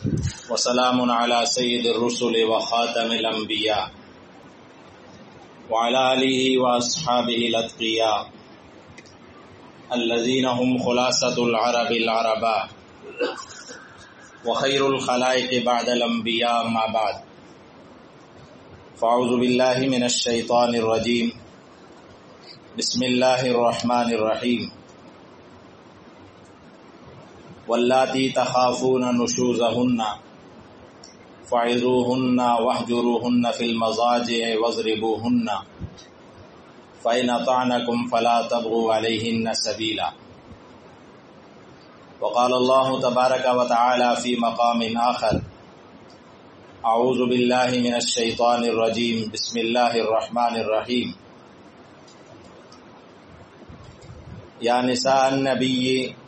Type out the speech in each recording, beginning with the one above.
وسلام على سید الرسل وخاتم الانبیاء وعلى آلہ واصحابہ الاتقیاء الذین هم خلاصة العرب العرباء وخیر الخلائق بعد الانبیاء ما بعد فاعوذ باللہ من الشیطان الرجیم بسم اللہ الرحمن الرحیم واللاتی تخافون نشوزہن فعظوہن واہجروہن فی المضاجع واضربوہن فإن أطعنكم فلا تبغوا عليهن سبيلا وقال الله تبارك وتعالى في مقام آخر أعوذ بالله من الشيطان الرجيم بسم الله الرحمن الرحيم یا نساء النبی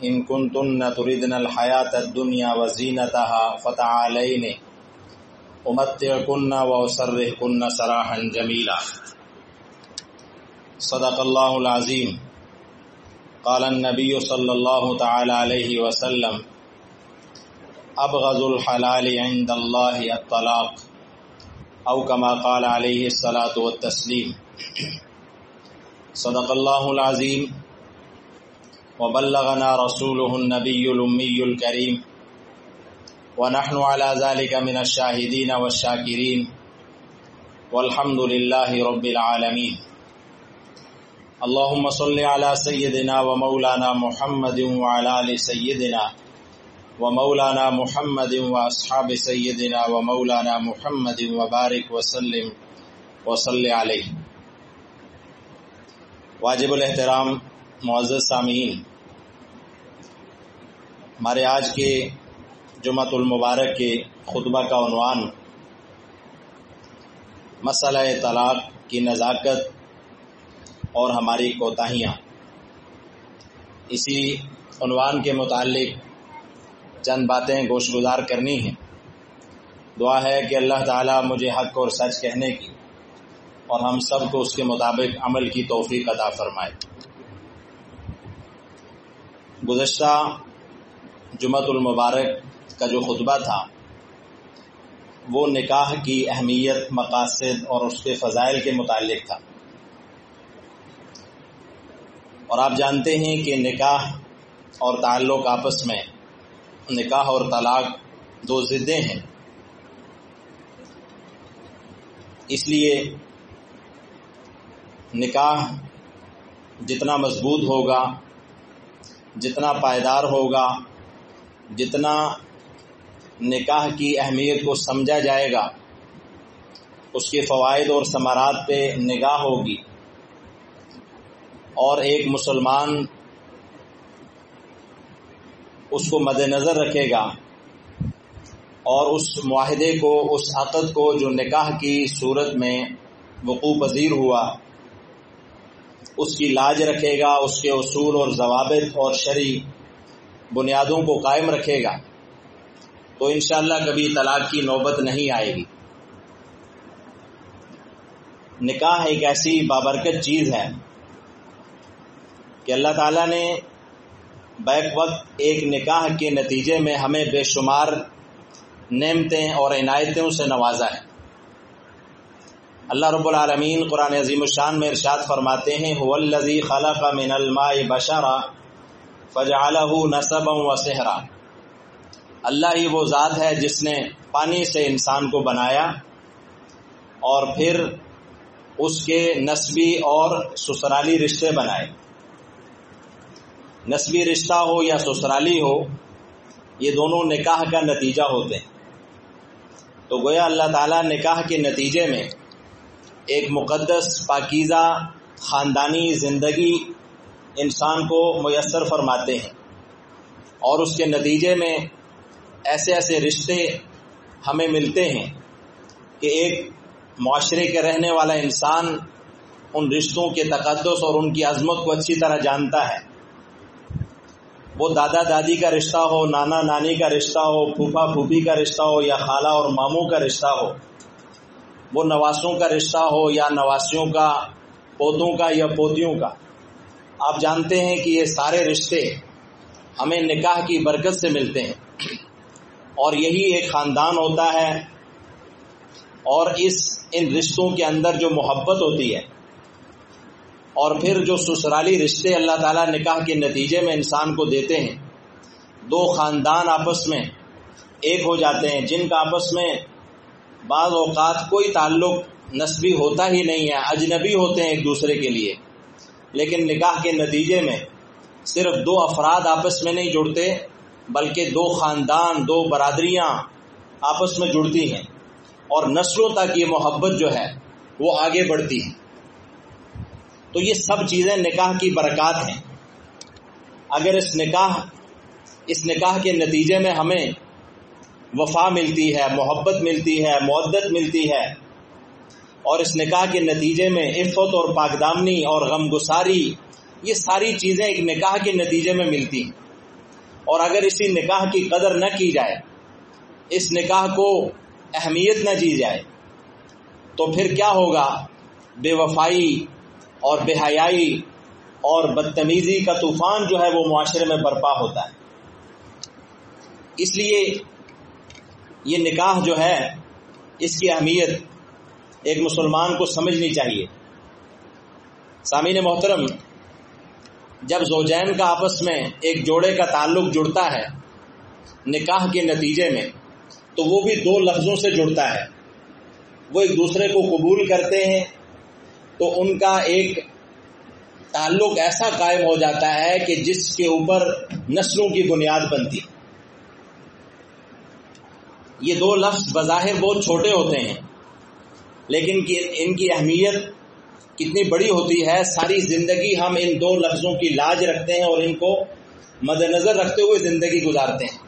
ان کنتن تردن الحیاة الدنیا وزینتها فتعالین امتعکن واسرحکن سراحا جمیلا صدق اللہ العظیم قال النبی صلی اللہ تعالی علیہ وسلم ابغض الحلال عند اللہ الطلاق او کما قال علیہ الصلاة والتسلیم صدق اللہ العظیم وبلغنا رسوله النبي الأمي الكريم ونحن على ذلك من الشاهدين والشاكرين والحمد لله رب العالمين اللهم صل على سيدنا ومولانا محمد وعلى آل سيدنا ومولانا محمد وأصحاب سيدنا ومولانا محمد وبارك وسلم وصل عليه. واجب الاحترام معزز سامعین، ہمارے آج کے جمعۃ المبارک کے خطبہ کا عنوان مسئلہ طلاق کی نزاکت اور ہماری کوتاہیاں. اسی عنوان کے متعلق چند باتیں گوش گزار کرنی ہیں. دعا ہے کہ اللہ تعالیٰ مجھے حق اور سچ کہنے کی اور ہم سب کو اس کے مطابق عمل کی توفیق عطا فرمائے. گزشتہ جمعۃ المبارک کا جو خطبہ تھا وہ نکاح کی اہمیت، مقاصد اور اس کے فضائل کے متعلق تھا. اور آپ جانتے ہیں کہ نکاح اور تعلق آپس میں، نکاح اور طلاق دو ضدیں ہیں. اس لیے نکاح جتنا مضبوط ہوگا، جتنا پائیدار ہوگا، جتنا نکاح کی اہمیت کو سمجھا جائے گا، اس کے فوائد اور ثمرات پہ نگاہ ہوگی، اور ایک مسلمان اس کو مد نظر رکھے گا اور اس معاہدے کو، اس عقد کو جو نکاح کی صورت میں وقوع پذیر ہوا، اس کی لاج رکھے گا، اس کے اصول اور ضوابط اور شرعی بنیادوں کو قائم رکھے گا، تو انشاءاللہ کبھی طلاق کی نوبت نہیں آئے گی. نکاح ایک ایسی بابرکت چیز ہے کہ اللہ تعالیٰ نے بیک وقت ایک نکاح کے نتیجے میں ہمیں بے شمار نعمتیں اور عنایتوں سے نوازا ہے. اللہ رب العالمین قرآن عظیم الشان میں ارشاد فرماتے ہیں هو الذی خلق من الماء بشرا فجعله نسبا وصہرا. اللہ ہی وہ ذات ہے جس نے پانی سے انسان کو بنایا اور پھر اس کے نسبی اور سسرالی رشتے بنائے. نسبی رشتہ ہو یا سسرالی ہو، یہ دونوں نکاح کا نتیجہ ہوتے ہیں. تو گویا اللہ تعالیٰ نکاح کے نتیجے میں ایک مقدس، پاکیزہ خاندانی زندگی انسان کو میسر فرماتے ہیں، اور اس کے نتیجے میں ایسے ایسے رشتے ہمیں ملتے ہیں کہ ایک معاشرے کے رہنے والا انسان ان رشتوں کے تقدس اور ان کی عظمت کو اچھی طرح جانتا ہے. وہ دادا دادی کا رشتہ ہو، نانا نانی کا رشتہ ہو، پھوپھا پھوپھی کا رشتہ ہو، یا خالہ اور ماموں کا رشتہ ہو، وہ نواسوں کا رشتہ ہو یا نواسیوں کا، پوتوں کا یا پوتیوں کا. آپ جانتے ہیں کہ یہ سارے رشتے ہمیں نکاح کی برکت سے ملتے ہیں. اور یہی ایک خاندان ہوتا ہے، اور ان رشتوں کے اندر جو محبت ہوتی ہے، اور پھر جو سسرالی رشتے اللہ تعالیٰ نکاح کے نتیجے میں انسان کو دیتے ہیں، دو خاندان آپس میں ایک ہو جاتے ہیں، جن کا آپس میں بعض اوقات کوئی تعلق نسبی ہوتا ہی نہیں ہے، اجنبی ہوتے ہیں ایک دوسرے کے لیے، لیکن نکاح کے نتیجے میں صرف دو افراد آپس میں نہیں جڑتے، بلکہ دو خاندان، دو برادریاں آپس میں جڑتی ہیں، اور نسلوں تک یہ محبت جو ہے وہ آگے بڑھتی ہے۔ تو یہ سب چیزیں نکاح کی برکات ہیں۔ اگر اس نکاح کے نتیجے میں ہمیں وفا ملتی ہے، محبت ملتی ہے، مودت ملتی ہے، اور اس نکاح کے نتیجے میں عفت اور پاکدامنی اور غمگساری، یہ ساری چیزیں ایک نکاح کے نتیجے میں ملتی ہیں، اور اگر اسی نکاح کی قدر نہ کی جائے، اس نکاح کو اہمیت نہ دی جائے، تو پھر کیا ہوگا؟ بے وفائی اور بے حیائی اور بدتمیزی کا طوفان جو ہے وہ معاشرے میں برپا ہوتا ہے۔ اس لیے یہ نکاح جو ہے، اس کی اہمیت ایک مسلمان کو سمجھنی چاہیے۔ سامعین محترم، جب زوجین کا آپس میں ایک جوڑے کا تعلق جڑتا ہے نکاح کے نتیجے میں، تو وہ بھی دو لفظوں سے جڑتا ہے۔ وہ ایک دوسرے کو قبول کرتے ہیں تو ان کا ایک تعلق ایسا قائم ہو جاتا ہے کہ جس کے اوپر نسلوں کی بنیاد بنتی ہے۔ یہ دو لفظ بظاہر بہت چھوٹے ہوتے ہیں، لیکن ان کی اہمیت کتنی بڑی ہوتی ہے۔ ساری زندگی ہم ان دو لفظوں کی لاج رکھتے ہیں اور ان کو مد نظر رکھتے ہوئے زندگی گزارتے ہیں۔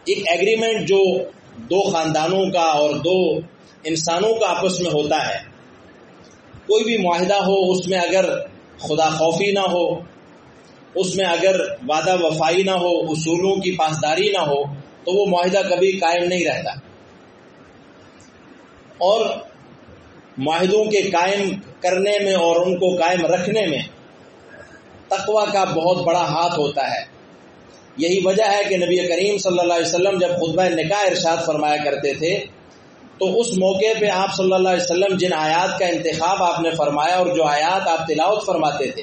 ایک ایگریمنٹ جو دو خاندانوں کا اور دو انسانوں کا آپس میں ہوتا ہے، کوئی بھی معاہدہ ہو، اس میں اگر خدا خوفی نہ ہو، اس میں اگر وعدہ وفائی نہ ہو، اصولوں کی پاسداری نہ ہو، تو وہ معاہدہ کبھی قائم نہیں رہتا۔ اور معاہدوں کے قائم کرنے میں اور ان کو قائم رکھنے میں تقویٰ کا بہت بڑا ہاتھ ہوتا ہے۔ یہی وجہ ہے کہ نبی کریم صلی اللہ علیہ وسلم جب خطبہ نکاح ارشاد فرمایا کرتے تھے، تو اس موقع پہ آپ صلی اللہ علیہ وسلم جن آیات کا انتخاب آپ نے فرمایا اور جو آیات آپ تلاوت فرماتے تھے،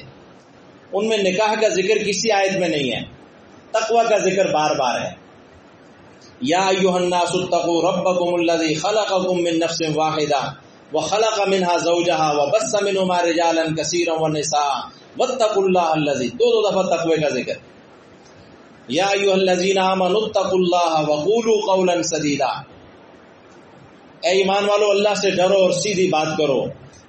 ان میں نکاح کا ذکر کسی آیت میں نہیں ہے، تقویٰ کا ذکر بار بار ہے۔ یا ایھا الناس اتقوا ربکم الذی خلقکم من نفس واحدہ وخلق منها زوجها وبث منهما رجالا کثیرا ونساء واتقوا اللہ الذی، دو دفعہ تقوی کا ذکر۔ یا ایھا الذین آمنوا اتقوا اللہ وقولوا قولا سدیدا، اے ایمان والو اللہ سے ڈرو اور سیدھی بات کرو۔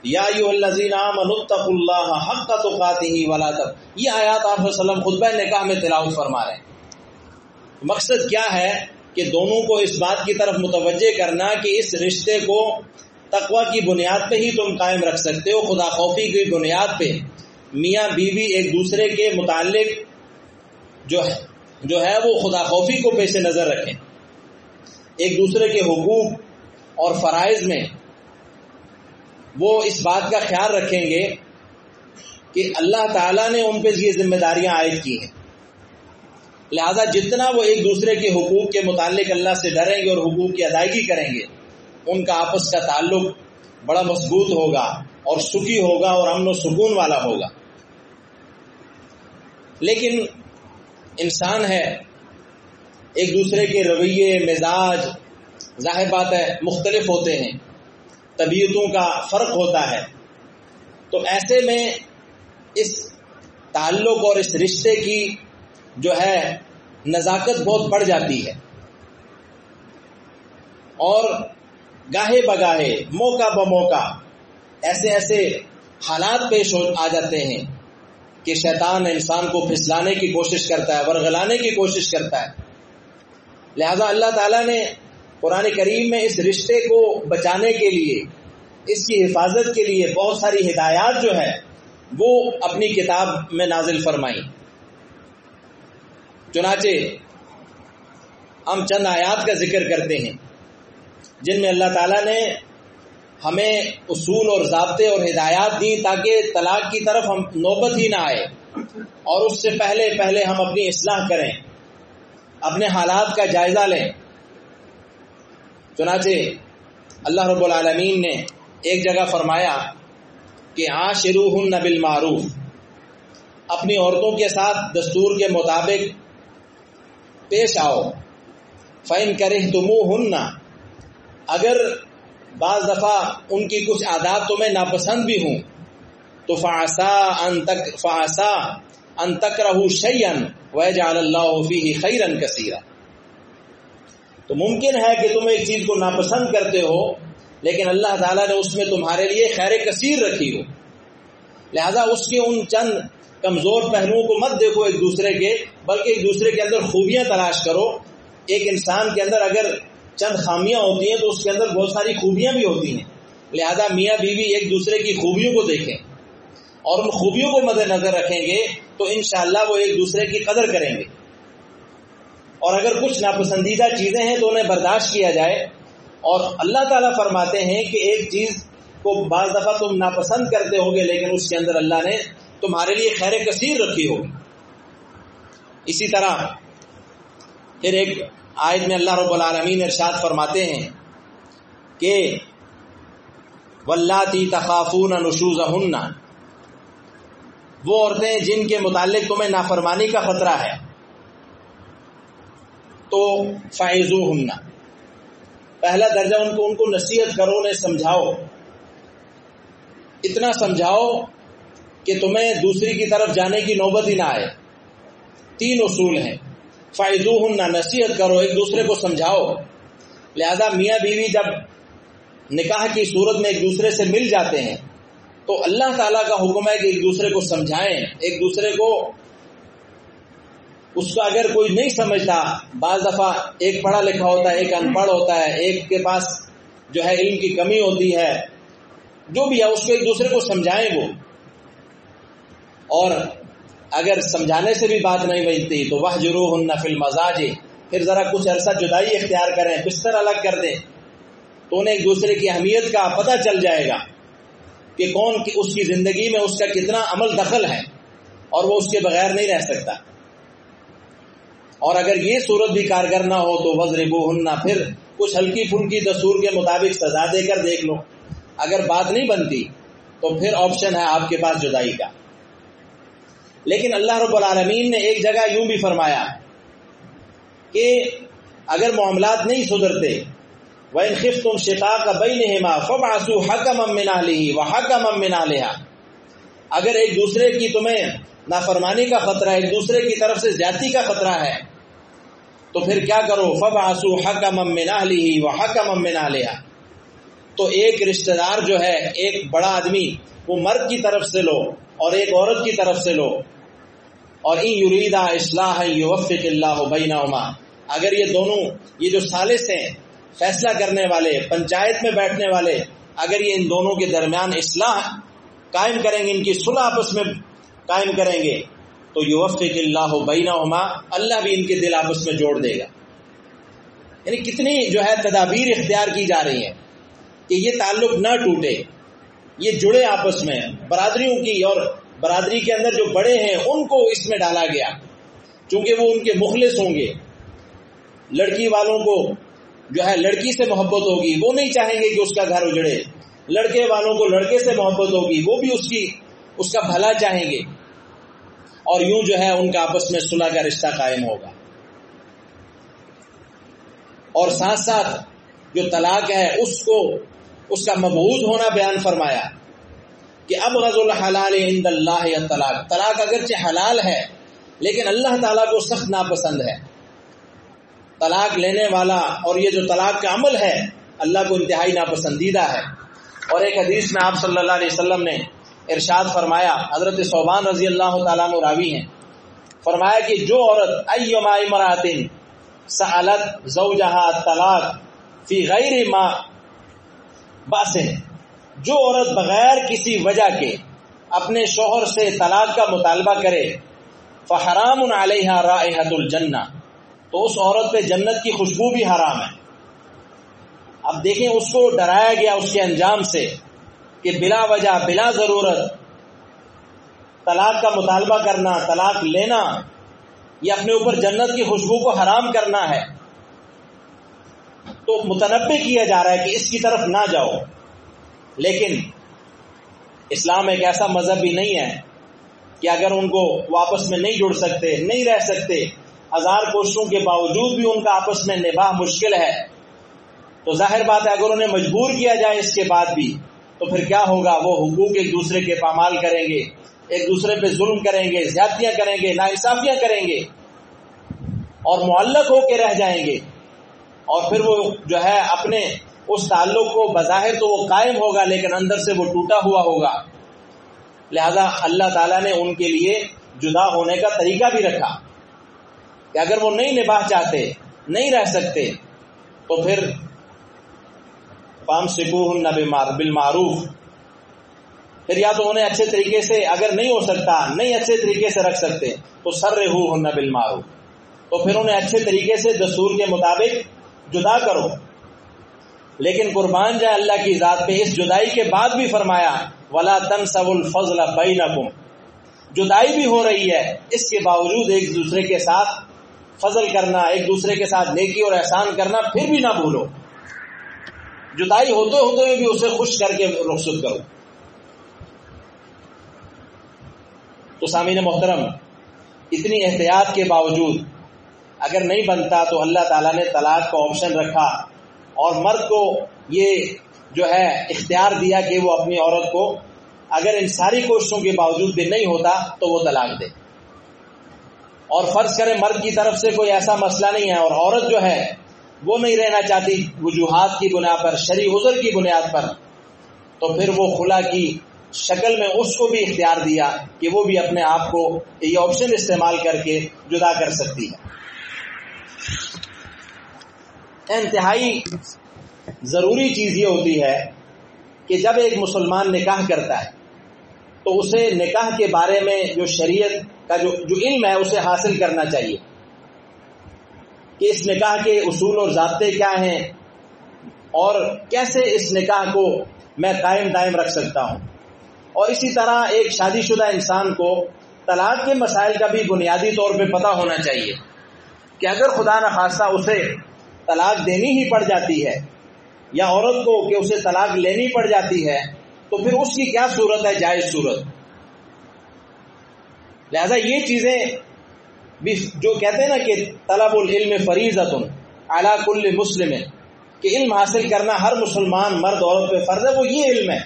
یا ایھا الذین آمنوا اتقوا اللہ حق تقاتہ ولا تموتن، یہ آیات آپ صلی اللہ علیہ وسلم خطبہ نکاح میں تلاوت فرما رہے ہیں۔ مقصد کیا ہے کہ دونوں کو اس بات کی طرف متوجہ کرنا کہ اس رشتے کو تقویٰ کی بنیاد پہ ہی تم قائم رکھ سکتے ہو، خدا خوفی کی بنیاد پہ میاں بیوی ایک دوسرے کے متعلق جو ہے وہ خدا خوفی کو پیش نظر رکھیں، ایک دوسرے کے حقوق اور فرائض میں وہ اس بات کا خیال رکھیں گے کہ اللہ تعالیٰ نے ان پہ یہ ذمہ داریاں عائد کی ہیں، لہذا جتنا وہ ایک دوسرے کے حقوق کے متعلق اللہ سے ڈریں گے اور حقوق کی ادائیگی کریں گے، ان کا آپس کا تعلق بڑا مضبوط ہوگا اور سکھی ہوگا اور امن و سکون والا ہوگا۔ لیکن انسان ہے، ایک دوسرے کے رویے، مزاج ظاہر بات ہے مختلف ہوتے ہیں، طبیعتوں کا فرق ہوتا ہے، تو ایسے میں اس تعلق اور اس رشتے کی جو ہے نزاکت بہت بڑھ جاتی ہے، اور گاہے بگاہے موقع بموقع ایسے حالات پیش آ جاتے ہیں کہ شیطان انسان کو پھسلانے کی کوشش کرتا ہے، ورغلانے کی کوشش کرتا ہے۔ لہذا اللہ تعالیٰ نے قرآن کریم میں اس رشتے کو بچانے کے لیے، اس کی حفاظت کے لیے بہت ساری ہدایات جو ہے وہ اپنی کتاب میں نازل فرمائی۔ چنانچہ ہم چند آیات کا ذکر کرتے ہیں جن میں اللہ تعالیٰ نے ہمیں اصول اور ضابطے اور ہدایات دی تاکہ طلاق کی طرف ہم نوبت ہی نہ آئے، اور اس سے پہلے ہم اپنی اصلاح کریں، اپنے حالات کا جائزہ لیں۔ چنانچہ اللہ رب العالمین نے ایک جگہ فرمایا کہ عاشروہن بالمعروف، اپنی عورتوں کے ساتھ دستور کے مطابق پیش آؤ۔ فَإِن كَرِهْتُمُوهُنَّ، اگر بعض دفعہ ان کی کچھ عادات تمہیں ناپسند بھی ہوں تو فَعَسَىٰ أَن تَكْرَهُوا شَيْئًا وَيَجْعَلَ اللَّهُ فِيهِ خَيْرًا كَثِيرًا، تو ممکن ہے کہ تم ایک چیز کو ناپسند کرتے ہو لیکن اللہ تعالیٰ نے اس میں تمہارے لیے خیر کثیر رکھی ہو، لہذا اس کے ان چند کمزور پہلوؤں کو مت دیکھو ایک دوسرے کے، بلکہ ایک دوسرے کے اندر خوبیاں تلاش کرو۔ ایک انسان کے اندر اگر چند خامیاں ہوتی ہیں تو اس کے اندر بہت ساری خوبیاں بھی ہوتی ہیں، لہذا میاں بیوی ایک دوسرے کی خوبیوں کو دیکھیں اور ان خوبیوں کو مد نظر رکھیں گے تو انشاءاللہ وہ ایک دوسرے کی قدر کریں گے۔ اور اگر کچھ ناپسندیدہ چیزیں ہیں تو انہیں برداشت کیا جائے، اور اللہ تعالیٰ فرماتے ہیں کہ ایک چیز کو بعض دفعہ تم ناپسند کرتے ہوگے لیکن اس کے اندر اللہ نے تمہارے لیے خیر کثیر رکھی ہوگی۔ اسی طرح پھر ایک آیت میں اللہ رب العالمین ارشاد فرماتے ہیں کہ واللاتی تخافون نشوزہن، وہ عورتیں جن کے متعلق تمہیں نافرمانی کا خطرہ ہے تو فعظوہن، پہلا درجہ ان کو نصیحت کرو، انہیں سمجھاؤ، اتنا سمجھاؤ کہ تمہیں دوسری کی طرف جانے کی نوبت ہی نہ آئے۔ 3 اصول ہیں، فعظوہن، نصیحت کرو، ایک دوسرے کو سمجھاؤ۔ لہذا میاں بیوی جب نکاح کی صورت میں ایک دوسرے سے مل جاتے ہیں تو اللہ تعالیٰ کا حکم ہے کہ ایک دوسرے کو سمجھائیں، ایک دوسرے کو، اس کا اگر کوئی نہیں سمجھتا، بعض دفعہ ایک پڑھا لکھا ہوتا ہے، ایک ان پڑھ ہوتا ہے، ایک کے پاس جو ہے علم کی کمی ہوتی ہے، جو بھی ہے اس کو ایک دوسرے کو سمجھائیں وہ، اور اگر سمجھانے سے بھی بات نہیں بنتی تو وَاهْجُرُوهُنَّ فِي الْمَضَاجِعِ، پھر ذرا کچھ عرصہ جدائی اختیار کریں، بستر الگ کر دیں، تو انہیں ایک دوسرے کی اہمیت کا پتہ چل جائے گا کہ کون اس کی زندگی میں اس کا کتنا عمل دخل ہے اور وہ اس کے بغیر نہیں رہ سکتا۔ اور اگر یہ صورت بھی کارگر نہ ہو تو وَاضْرِبُوهُنَّ، پھر کچھ ہلکی پھلکی دستور کے مطابق سزا دے کر دیکھ لو، اگر بات نہیں بنتی تو پھر آپشن ہے آپ کے پاس جدائی کا۔ لیکن اللہ رب العالمین نے ایک جگہ یوں بھی فرمایا کہ اگر معاملات نہیں سدھرتے وَإِنْ خِفْتُمْ شِقَاقَ بَيْنِهِمَا فَابْعَثُوا حَكَمًا مِّنْ أَهْلِهِ وَحَكَمًا مِّنْ أَهْلِهَا، اگر ایک دوسرے کی تمہیں نافرمانی کا خطرہ ہے، ایک دوسرے کی طرف سے زیادتی کا خطرہ ہے تو پھر کیا کرو، فَابْعَثُوا حَكَمًا مِّنْ أَهْلِهِ وَحَكَمًا مِّنْ أَهْلِهَا، تو ایک رشتہ دار جو ہے، ایک بڑا آدمی، وہ مرد کی طرف سے لو اور ایک عورت کی طرف سے لو، اور ان یریدا اصلاحا یوفق اللہ بینہما، اگر یہ دونوں، یہ جو ثالث ہیں، فیصلہ کرنے والے، پنچایت میں بیٹھنے والے، اگر یہ ان دونوں کے درمیان اصلاح قائم کریں گے، ان کی صلح آپس میں قائم کریں گے تو یوفق اللہ بینہما، اللہ بھی ان کے دل آپس میں جوڑ دے گا۔ یعنی کتنی جو ہے تدابیر اختیار کی جا رہی ہیں کہ یہ تعلق نہ ٹوٹے، یہ جڑے آپس میں، برادریوں کی، اور برادری کے اندر جو بڑے ہیں ان کو اس میں ڈالا گیا چونکہ وہ ان کے مخلص ہوں گے۔ لڑکی والوں کو جو ہے لڑکی سے محبت ہوگی، وہ نہیں چاہیں گے کہ اس کا گھر اجڑے، لڑکے والوں کو لڑکے سے محبت ہوگی، وہ بھی اس کا بھلا چاہیں گے، اور یوں جو ہے ان کا آپس میں صلح کا رشتہ قائم ہوگا۔ اور ساتھ ساتھ جو طلاق ہے اس کا مبعوض ہونا بیان فرمایا کہ ابغض الحلال عند اللہ الطلاق، طلاق اگرچہ حلال ہے لیکن اللہ تعالیٰ کو سخت ناپسند ہے طلاق لینے والا، اور یہ جو طلاق کا عمل ہے اللہ کو انتہائی ناپسندیدہ ہے۔ اور ایک حدیث میں آپ صلی اللہ علیہ وسلم نے ارشاد فرمایا، حضرت ثوبان رضی اللہ تعالیٰ عنہ راوی ہیں، فرمایا کہ جو عورت ایما امرأۃ سألت زوجہا الطلاق فی غیر ما بأس، جو عورت بغیر کسی وجہ کے اپنے شوہر سے طلاق کا مطالبہ کرے فحرام علیہا رائحۃ الجنہ، تو اس عورت پہ جنت کی خوشبو بھی حرام ہے۔ اب دیکھیں اس کو ڈرایا گیا اس کے انجام سے کہ بلا وجہ، بلا ضرورت طلاق کا مطالبہ کرنا، طلاق لینا، یہ اپنے اوپر جنت کی خوشبو کو حرام کرنا ہے، تو متنبہ کیا جا رہا ہے کہ اس کی طرف نہ جاؤ۔ لیکن اسلام ایک ایسا مذہب بھی نہیں ہے کہ اگر ان کو وہ آپس میں نہیں جڑ سکتے، نہیں رہ سکتے، ہزار کوششوں کے باوجود بھی ان کا آپس میں نباہ مشکل ہے، تو ظاہر بات ہے اگر انہیں مجبور کیا جائے اس کے بعد بھی تو پھر کیا ہوگا؟ وہ حقوق ایک دوسرے کے پامال کریں گے، ایک دوسرے پہ ظلم کریں گے، زیادتیاں کریں گے، ناانصافیاں کریں گے اور معلق ہو کے رہ جائیں گے، اور پھر وہ جو ہے اپنے اس تعلق کو بظاہر تو وہ قائم ہوگا لیکن اندر سے وہ ٹوٹا ہوا ہوگا۔ لہذا اللہ تعالیٰ نے ان کے لیے جدا ہونے کا طریقہ بھی رکھا کہ اگر وہ نہیں نباہ چاہتے، نہیں رہ سکتے، تو پھر فَامْسِكُوهُنَّ بِالْمَعْرُوفِ، پھر یا تو انہیں اچھے طریقے سے، اگر نہیں ہو سکتا، نہیں اچھے طریقے سے رکھ سکتے تو سَرِّحُوهُنَّ بِالْمَعْرُوفِ، تو پھر انہیں اچھے طریقے سے دستور کے مطابق جدا کرو۔ لیکن قربان جائے اللہ کی ذات پہ، اس جدائی کے بعد بھی فرمایا وَلَا تَنْسَوُا الْفَضْلَ بَيْنَكُمْ، جدائی بھی ہو رہی ہے، اس کے باوجود ایک دوسرے کے ساتھ فضل کرنا، ایک دوسرے کے ساتھ نیکی اور احسان کرنا پھر بھی نہ بھولو، جدائی ہوتے ہوتے بھی اسے خوش کر کے رخصت کرو۔ تو سامعین محترم، اتنی احتیاط کے باوجود اگر نہیں بنتا تو اللہ تعالیٰ نے طلاق کا آپشن رکھا اور مرد کو یہ جو ہے اختیار دیا کہ وہ اپنی عورت کو اگر ان ساری کوششوں کے باوجود بھی نہیں ہوتا تو وہ طلاق دے۔ اور فرض کرے مرد کی طرف سے کوئی ایسا مسئلہ نہیں ہے اور عورت جو ہے وہ نہیں رہنا چاہتی وجوہات کی بنیاد پر، شرعی عذر کی بنیاد پر، تو پھر وہ خلا کی شکل میں اس کو بھی اختیار دیا کہ وہ بھی اپنے آپ کو یہ آپشن استعمال کر کے جدا کر سکتی ہے۔ انتہائی ضروری چیز یہ ہوتی ہے کہ جب ایک مسلمان نکاح کرتا ہے تو اسے نکاح کے بارے میں جو شریعت کا جو علم ہے اسے حاصل کرنا چاہیے کہ اس نکاح کے اصول اور ضابطے کیا ہیں اور کیسے اس نکاح کو میں قائم دائم رکھ سکتا ہوں۔ اور اسی طرح ایک شادی شدہ انسان کو طلاق کے مسائل کا بھی بنیادی طور پہ پتہ ہونا چاہیے کہ اگر خدا نخواستہ اسے طلاق دینی ہی پڑ جاتی ہے یا عورت کو کہ اسے طلاق لینی پڑ جاتی ہے تو پھر اس کی کیا صورت ہے، جائز صورت۔ لہذا یہ چیزیں بھی جو کہتے ہیں نا کہ طلب العلم فریضۃ علی کل مسلم، کہ علم حاصل کرنا ہر مسلمان مرد عورت پہ فرض ہے، وہ یہ علم ہے۔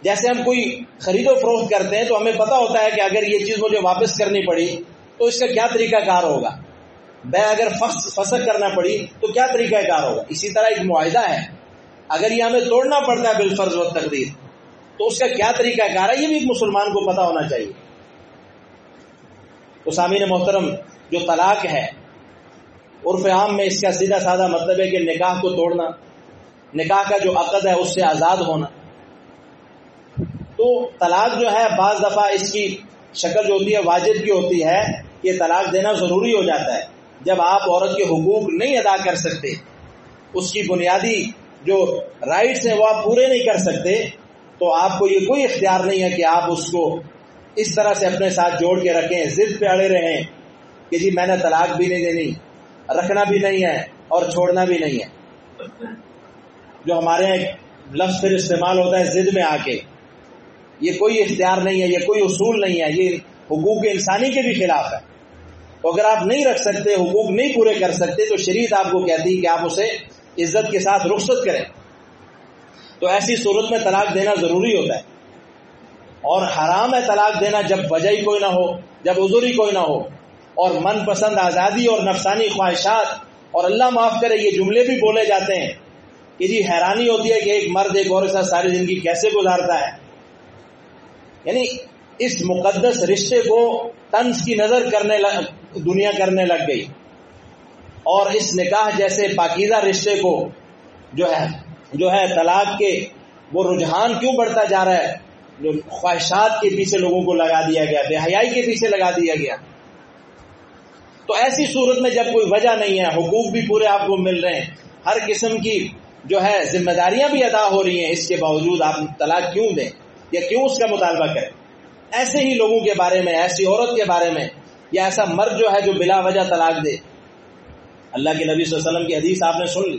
جیسے ہم کوئی خرید و فروخت کرتے ہیں تو ہمیں پتہ ہوتا ہے کہ اگر یہ چیز مجھے واپس کرنی پڑی تو اس کا کیا طریقہ کار ہوگا، بے اگر فسخ کرنا پڑی تو کیا طریقہ کار ہوگا۔ اسی طرح ایک معاہدہ ہے، اگر یہ ہمیں توڑنا پڑتا ہے بالفرض و تقدیر تو اس کا کیا طریقہ کار ہے، یہ بھی ایک مسلمان کو پتہ ہونا چاہیے۔ تو سامعین محترم، جو طلاق ہے عرف عام میں اس کا سیدھا سادہ مطلب ہے کہ نکاح کو توڑنا، نکاح کا جو عقد ہے اس سے آزاد ہونا۔ تو طلاق جو ہے بعض دفعہ اس کی شکل جو ہوتی ہے واجب کی ہوتی ہے، یہ طلاق دینا ضروری ہو جاتا ہے جب آپ عورت کے حقوق نہیں ادا کر سکتے، اس کی بنیادی جو رائٹس ہیں وہ آپ پورے نہیں کر سکتے، تو آپ کو یہ کوئی اختیار نہیں ہے کہ آپ اس کو اس طرح سے اپنے ساتھ جوڑ کے رکھیں، ضد پہ اڑے رہیں کہ جی میں نے طلاق بھی نہیں دینی، رکھنا بھی نہیں ہے اور چھوڑنا بھی نہیں ہے۔ جو ہمارے یہاں ایک لفظ پھر استعمال ہوتا ہے ضد میں آ کے، یہ کوئی اختیار نہیں ہے، یہ کوئی اصول نہیں ہے، یہ حقوق انسانی کے بھی خلاف ہے۔ تو اگر آپ نہیں رکھ سکتے، حقوق نہیں پورے کر سکتے تو شریعت آپ کو کہتی ہے کہ آپ اسے عزت کے ساتھ رخصت کریں۔ تو ایسی صورت میں طلاق دینا ضروری ہوتا ہے، اور حرام ہے طلاق دینا جب وجہ ہی کوئی نہ ہو، جب عذر ہی کوئی نہ ہو، اور من پسند آزادی اور نفسانی خواہشات، اور اللہ معاف کرے یہ جملے بھی بولے جاتے ہیں کہ جی حیرانی ہوتی ہے کہ ایک مرد ایک عورت کے ساتھ ساری زندگی کیسے گزارتا ہے۔ یعنی اس مقدس رشتے کو طنز کی نظر دنیا کرنے لگ گئی، اور اس نکاح جیسے پاکیزہ رشتے کو جو ہے طلاق کے وہ رجحان کیوں بڑھتا جا رہا ہے، جو خواہشات کے پیچھے لوگوں کو لگا دیا گیا، بے حیائی کے پیچھے لگا دیا گیا۔ تو ایسی صورت میں جب کوئی وجہ نہیں ہے، حقوق بھی پورے آپ کو مل رہے ہیں، ہر قسم کی جو ہے ذمہ داریاں بھی ادا ہو رہی ہیں، اس کے باوجود آپ طلاق کیوں دیں یا کیوں اس کا مطالبہ کریں؟ ایسے ہی لوگوں کے بارے میں، ایسی عورت کے بارے میں، یا ایسا مرد جو ہے جو بلا وجہ طلاق دے. اللہ کے نبی صلی اللہ علیہ وسلم کی حدیث آپ نے سن لی.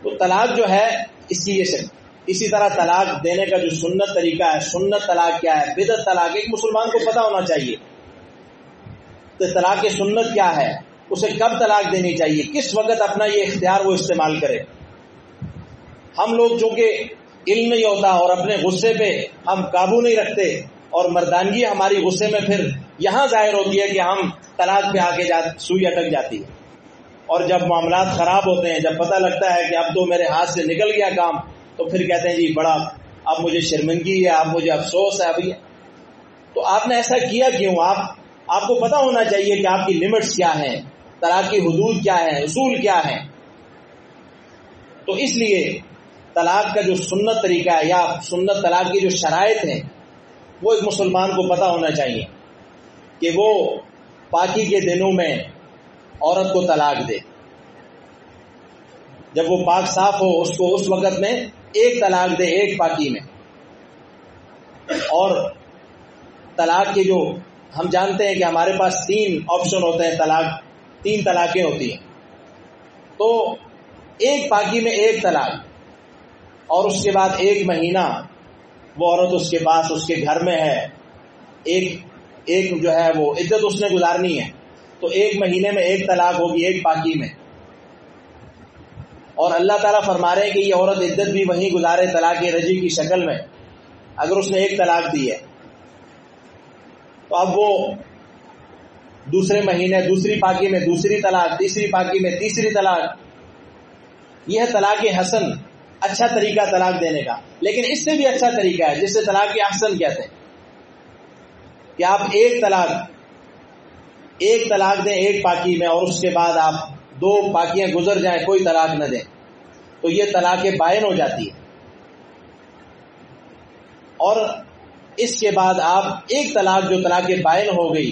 تو طلاق جو ہے اس کی یہ شکل. اسی طرح طلاق دینے کا جو سنت طریقہ ہے، سنت طلاق کیا ہے، بدعت طلاق، ایک مسلمان کو پتہ ہونا چاہیے تو طلاق کی سنت کیا ہے، اسے کب طلاق دینی چاہیے، کس وقت اپنا یہ اختیار وہ استعمال کرے. ہم لوگ چونکہ علم نہیں ہوتا اور اپنے غصے پہ ہم قابو نہیں رکھتے، اور مردانگی ہماری غصے میں پھر یہاں ظاہر ہوتی ہے کہ ہم طلاق پہ آ کے سوئی اٹک جاتی ہے. اور جب معاملات خراب ہوتے ہیں، جب پتہ لگتا ہے کہ اب تو میرے ہاتھ سے نکل گیا کام، تو پھر کہتے ہیں جی بڑا اب مجھے شرمندگی ہے، اب مجھے افسوس ہے. ابھی تو آپ نے ایسا کیا کیوں؟ آپ کو پتہ ہونا چاہیے کہ آپ کی لمٹس کیا ہیں، طلاق کی حدود کیا ہیں، اصول کیا ہیں. تو اس لیے طلاق کا جو سنت طریقہ ہے یا سنت طلاق کی جو شرائط ہیں وہ ایک مسلمان کو پتہ ہونا چاہیے کہ وہ پاکی کے دنوں میں عورت کو طلاق دے. جب وہ پاک صاف ہو اس کو اس وقت میں ایک طلاق دے، ایک پاکی میں. اور طلاق کے جو ہم جانتے ہیں کہ ہمارے پاس 3 آپشن ہوتے ہیں، تین طلاقیں ہوتی ہیں. تو ایک پاکی میں ایک طلاق، اور اس کے بعد 1 مہینہ وہ عورت اس کے پاس اس کے گھر میں ہے، ایک جو ہے وہ عدت اس نے گزارنی ہے. تو 1 مہینے میں 1 طلاق ہوگی، ایک پاکی میں. اور اللہ تعالیٰ فرما رہے ہیں کہ یہ عورت عدت بھی وہیں گزارے طلاق رجعی کی شکل میں. اگر اس نے 1 طلاق دی ہے تو اب وہ دوسرے مہینے دوسری پاکی میں دوسری طلاق، تیسری پاکی میں تیسری طلاق. یہ ہے طلاق حسن، اچھا طریقہ طلاق دینے کا. لیکن اس سے بھی اچھا طریقہ ہے جسے طلاق احسن کہتے ہیں کہ آپ ایک طلاق دیں ایک پاکی میں، اور اس کے بعد آپ 2 پاکیاں گزر جائیں کوئی طلاق نہ دیں، تو یہ طلاق بائن ہو جاتی ہے. اور اس کے بعد آپ ایک طلاق جو طلاق بائن ہو گئی،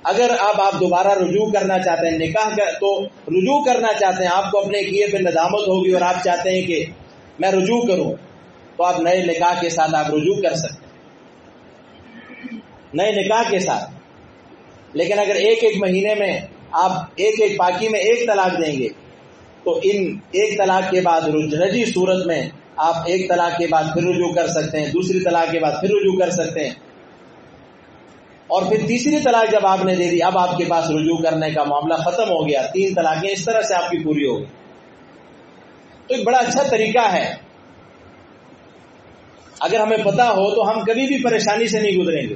اگر اب آپ دوبارہ رجوع کرنا چاہتے ہیں، نکاح تو رجوع کرنا چاہتے ہیں، آپ کو اپنے کیے پہ ندامت ہوگی اور آپ چاہتے ہیں کہ میں رجوع کروں، تو آپ نئے نکاح کے ساتھ آپ رجوع کر سکتے ہیں، نئے نکاح کے ساتھ. لیکن اگر ایک مہینے میں آپ ایک پاکی میں 1 طلاق دیں گے تو ان 1 طلاق کے بعد رجعی صورت میں آپ 1 طلاق کے بعد پھر رجوع کر سکتے ہیں، دوسری طلاق کے بعد پھر رجوع کر سکتے ہیں، اور پھر تیسری طلاق جب آپ نے دے دی اب آپ کے پاس رجوع کرنے کا معاملہ ختم ہو گیا. 3 طلاقیں اس طرح سے آپ کی پوری ہو گئی. تو ایک بڑا اچھا طریقہ ہے. اگر ہمیں پتہ ہو تو ہم کبھی بھی پریشانی سے نہیں گزریں گے.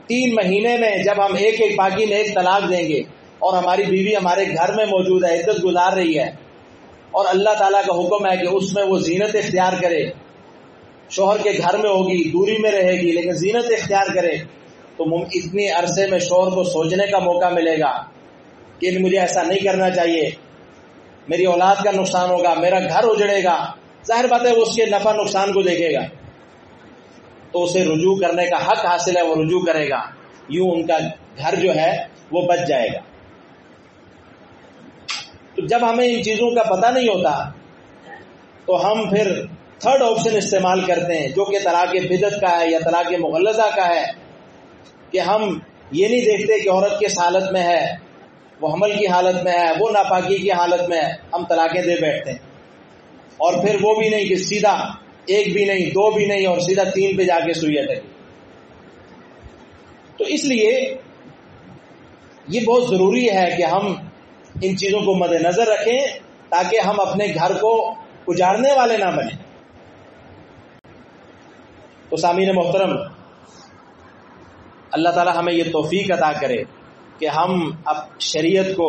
3 مہینے میں جب ہم ایک پاکی میں 1 طلاق دیں گے اور ہماری بیوی ہمارے گھر میں موجود ہے، عدت گزار رہی ہے، اور اللہ تعالیٰ کا حکم ہے کہ اس میں وہ زینت اختیار کرے، شوہر کے گھر میں ہوگی، دوری میں رہے گی لیکن زینت اختیار کرے، تو اتنی عرصے میں شوہر کو سوچنے کا موقع ملے گا کہ مجھے ایسا نہیں کرنا چاہیے، میری اولاد کا نقصان ہوگا، میرا گھر اجڑے گا. ظاہر بات ہے وہ اس کے نفع نقصان کو دیکھے گا، تو اسے رجوع کرنے کا حق حاصل ہے، وہ رجوع کرے گا. یوں ان کا گھر جو ہے وہ بچ جائے گا. تو جب ہمیں ان چیزوں کا پتہ نہیں ہوتا تو ہم پھر 3rd آپشن استعمال کرتے ہیں جو کہ طلاق بدعت کا ہے یا طلاق مغلظہ کا ہے، کہ ہم یہ نہیں دیکھتے کہ عورت کس حالت میں ہے، وہ حمل کی حالت میں ہے، وہ ناپاکی کی حالت میں ہے، ہم طلاقیں دے بیٹھتے ہیں. اور پھر وہ بھی نہیں کہ سیدھا 1 بھی نہیں 2 بھی نہیں اور سیدھا 3 پہ جا کے سوئی اٹکی. تو اس لیے یہ بہت ضروری ہے کہ ہم ان چیزوں کو مد نظر رکھیں تاکہ ہم اپنے گھر کو اجاڑنے والے نہ بنیں. تو سامعین محترم، اللہ تعالی ہمیں یہ توفیق عطا کرے کہ ہم اب شریعت کو،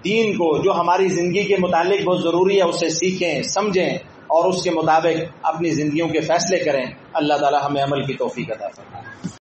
دین کو جو ہماری زندگی کے متعلق بہت ضروری ہے اسے سیکھیں، سمجھیں اور اس کے مطابق اپنی زندگیوں کے فیصلے کریں. اللہ تعالی ہمیں عمل کی توفیق عطا فرمائے.